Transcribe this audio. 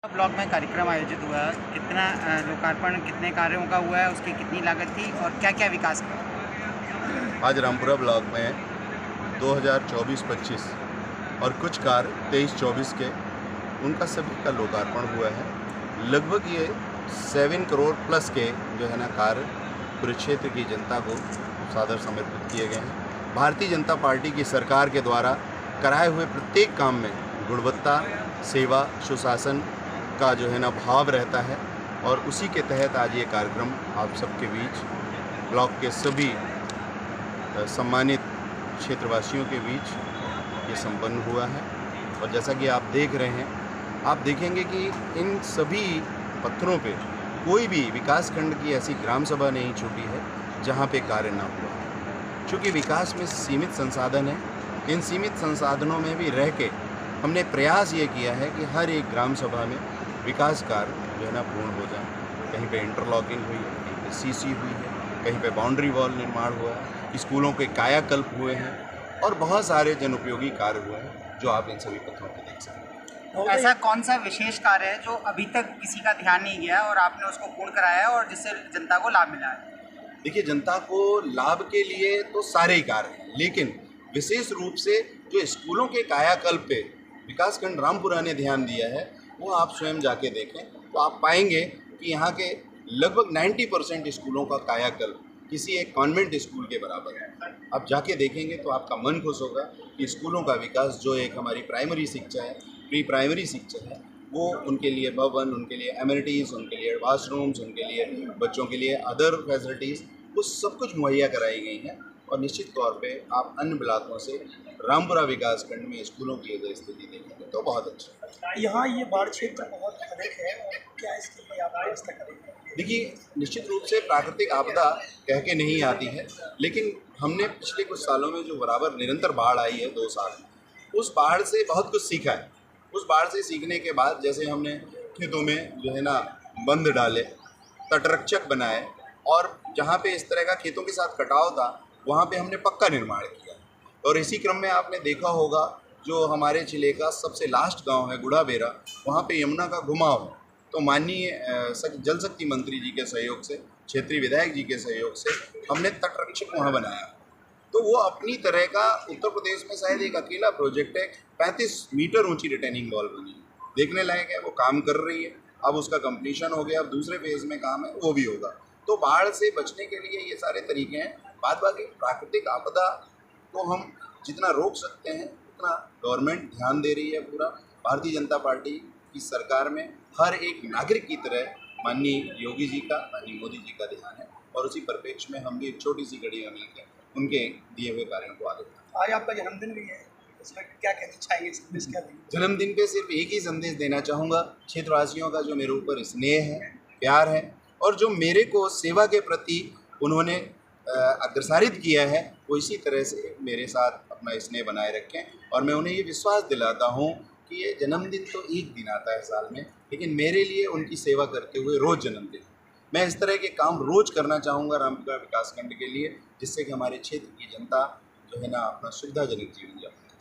Block में कार्यक्रम आयोजित हुआ है। कितना लोकार्पण कितने कार्यों का हुआ है, उसकी कितनी लागत थी और क्या क्या विकास किया? आज रामपुरा ब्लॉक में 2024-25 और कुछ कार्य 23-24 के उनका सभी का लोकार्पण हुआ है। लगभग ये 7 करोड़ प्लस के जो है ना कार्य पूरे क्षेत्र की जनता को सादर समर्पित किए गए हैं। भारतीय जनता पार्टी की सरकार के द्वारा कराए हुए प्रत्येक काम में गुणवत्ता, सेवा, सुशासन का जो है ना भाव रहता है और उसी के तहत आज ये कार्यक्रम आप सबके बीच ब्लॉक के सभी सम्मानित क्षेत्रवासियों के बीच ये संपन्न हुआ है। और जैसा कि आप देख रहे हैं, आप देखेंगे कि इन सभी पत्थरों पे कोई भी विकासखंड की ऐसी ग्राम सभा नहीं छूटी है जहाँ पे कार्य ना हुआ। चूँकि विकास में सीमित संसाधन है, इन सीमित संसाधनों में भी रह के हमने प्रयास ये किया है कि हर एक ग्राम सभा में विकास कार्य जो है ना पूर्ण हो जाए। कहीं पे इंटरलॉकिंग हुई है, कहीं पे सीसी हुई है, कहीं पे बाउंड्री वॉल निर्माण हुआ है, स्कूलों के कायाकल्प हुए हैं और बहुत सारे जनउपयोगी कार्य हुए हैं जो आप इन सभी पत्रों पे देख सकते हैं। ऐसा कौन सा विशेष कार्य है जो अभी तक किसी का ध्यान नहीं गया और आपने उसको पूर्ण कराया और जिससे जनता को लाभ मिला है? देखिए, जनता को लाभ के लिए तो सारे ही कार्य हैं, लेकिन विशेष रूप से जो स्कूलों के कायाकल्प पे विकासखंड रामपुरा ने ध्यान दिया है, वो आप स्वयं जाके देखें तो आप पाएंगे कि यहाँ के लगभग 90% स्कूलों का कायाकल्प किसी एक कॉन्वेंट स्कूल के बराबर है। आप जाके देखेंगे तो आपका मन खुश होगा कि स्कूलों का विकास, जो एक हमारी प्राइमरी शिक्षा है, प्री प्राइमरी शिक्षा है, वो उनके लिए भवन, उनके लिए एमिनिटीज़, उनके लिए वाशरूम्स, उनके लिए बच्चों के लिए अदर फैसिलिटीज़, वो सब कुछ मुहैया कराई गई हैं। और निश्चित तौर पे आप अन्य ब्लॉकों से रामपुरा विकासखंड में स्कूलों की अगर स्थिति देखेंगे तो बहुत अच्छा है। यहाँ ये बाढ़ क्षेत्र बहुत अधिक है और क्या इसके लिए आप व्यवस्था करेंगे? देखिए, निश्चित रूप से प्राकृतिक आपदा कह के नहीं आती है, लेकिन हमने पिछले कुछ सालों में जो बराबर निरंतर बाढ़ आई है 2 साल में, उस बाढ़ से बहुत कुछ सीखा है। उस बाढ़ से सीखने के बाद जैसे हमने खेतों में जो है ना बंद डाले, तटरक्षक बनाए और जहाँ पे इस तरह का खेतों के साथ कटाव था वहाँ पे हमने पक्का निर्माण किया। और इसी क्रम में आपने देखा होगा जो हमारे जिले का सबसे लास्ट गांव है गुड़ाबेरा, वहाँ पे यमुना का घुमाव है। तो माननीय जल शक्ति मंत्री जी के सहयोग से, क्षेत्रीय विधायक जी के सहयोग से हमने तटरक्षक वहाँ बनाया। तो वो अपनी तरह का उत्तर प्रदेश में शायद एक अकेला प्रोजेक्ट है। 35 मीटर ऊंची रिटेनिंग वॉल बनी है, देखने लायक है, वो काम कर रही है। अब उसका कंप्लीशन हो गया, अब दूसरे फेज में काम है, वो भी होगा। तो बाढ़ से बचने के लिए ये सारे तरीके हैं। बाद बाकी प्राकृतिक आपदा को हम जितना रोक सकते हैं उतना गवर्नमेंट ध्यान दे रही है। पूरा भारतीय जनता पार्टी की सरकार में हर एक नागरिक की तरह माननीय योगी जी का, माननीय मोदी जी का ध्यान है और उसी परिप्रेक्ष्य में हम भी एक छोटी सी कड़ी में मिलकर उनके दिए हुए कार्यों को आगे बढ़ाएं। आज आपका जन्मदिन भी है, इसमें क्या कहना चाहिए, संदेश क्या देंगे? जन्मदिन पे सिर्फ एक ही संदेश देना चाहूँगा, क्षेत्रवासियों का जो मेरे ऊपर स्नेह है, प्यार है और जो मेरे को सेवा के प्रति उन्होंने अग्रसारित किया है, वो इसी तरह से मेरे साथ अपना स्नेह बनाए रखें। और मैं उन्हें ये विश्वास दिलाता हूँ कि ये जन्मदिन तो एक दिन आता है साल में, लेकिन मेरे लिए उनकी सेवा करते हुए रोज़ जन्मदिन। मैं इस तरह के काम रोज़ करना चाहूँगा रामपुरा विकासखंड के लिए, जिससे कि हमारे क्षेत्र की जनता जो है ना अपना सुविधाजनक जीवन यापन